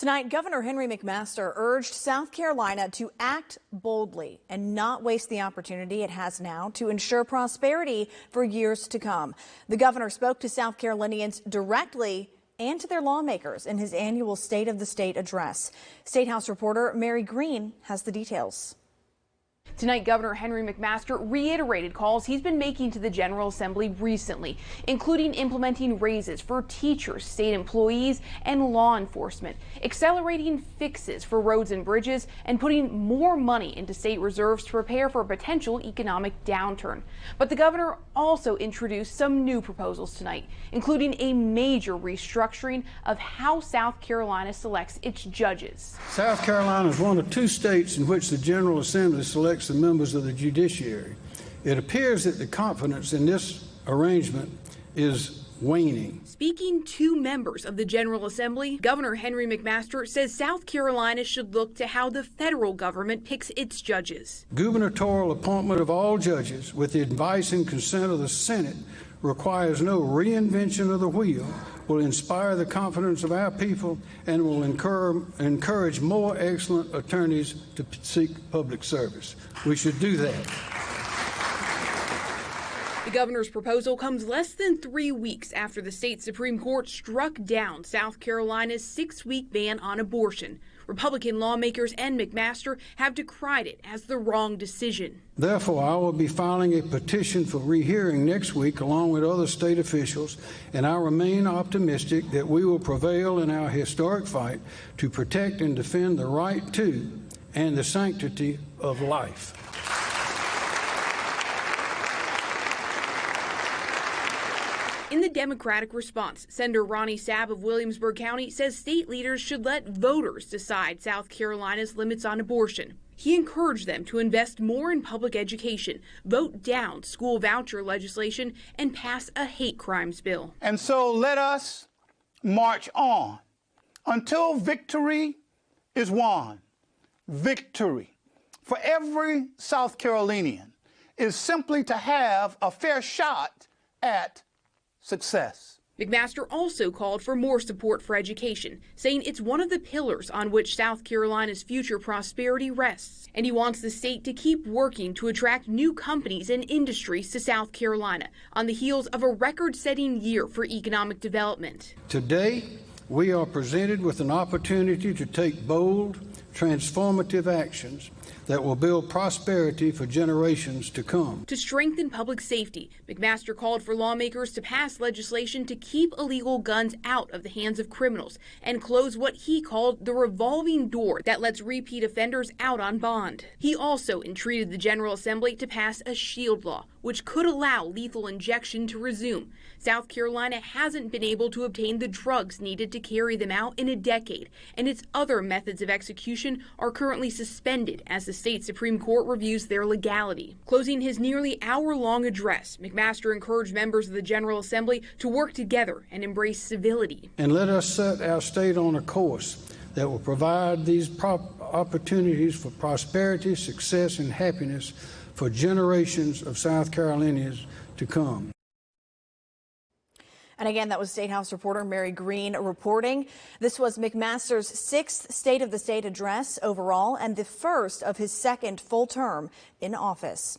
Tonight, Governor Henry McMaster urged South Carolina to act boldly and not waste the opportunity it has now to ensure prosperity for years to come. The governor spoke to South Carolinians directly and to their lawmakers in his annual State of the State address. State House reporter Mary Green has the details. Tonight, Governor Henry McMaster reiterated calls he's been making to the General Assembly recently, including implementing raises for teachers, state employees, and law enforcement, accelerating fixes for roads and bridges, and putting more money into state reserves to prepare for a potential economic downturn. But the governor also introduced some new proposals tonight, including a major restructuring of how South Carolina selects its judges. South Carolina is one of two states in which the General Assembly selects the members of the judiciary. It appears that the confidence in this arrangement is waning. Speaking to members of the General Assembly, Governor Henry McMaster says South Carolina should look to how the federal government picks its judges. Gubernatorial appointment of all judges with the advice and consent of the Senate requires no reinvention of the wheel, will inspire the confidence of our people, and will encourage more excellent attorneys to seek public service. We should do that. The governor's proposal comes less than 3 weeks after the state Supreme Court struck down South Carolina's 6-week ban on abortion. Republican lawmakers and McMaster have decried it as the wrong decision. Therefore, I will be filing a petition for rehearing next week along with other state officials, and I remain optimistic that we will prevail in our historic fight to protect and defend the right to and the sanctity of life. In the Democratic response, Senator Ronnie Sabb of Williamsburg County says state leaders should let voters decide South Carolina's limits on abortion. He encouraged them to invest more in public education, vote down school voucher legislation, and pass a hate crimes bill. And so let us march on until victory is won. Victory for every South Carolinian is simply to have a fair shot at success. McMaster also called for more support for education, saying it's one of the pillars on which South Carolina's future prosperity rests. And he wants the state to keep working to attract new companies and industries to South Carolina on the heels of a record-setting year for economic development. Today, we are presented with an opportunity to take bold, transformative actions that will build prosperity for generations to come. To strengthen public safety, McMaster called for lawmakers to pass legislation to keep illegal guns out of the hands of criminals and close what he called the revolving door that lets repeat offenders out on bond. He also entreated the General Assembly to pass a shield law, which could allow lethal injection to resume. South Carolina hasn't been able to obtain the drugs needed to carry them out in a decade, and its other methods of execution are currently suspended as the state Supreme Court reviews their legality. Closing his nearly hour-long address, McMaster encouraged members of the General Assembly to work together and embrace civility. And let us set our state on a course that will provide these opportunities for prosperity, success, and happiness for generations of South Carolinians to come. And again, that was State House reporter Mary Green reporting. This was McMaster's 6th State of the State address overall and the first of his second full term in office.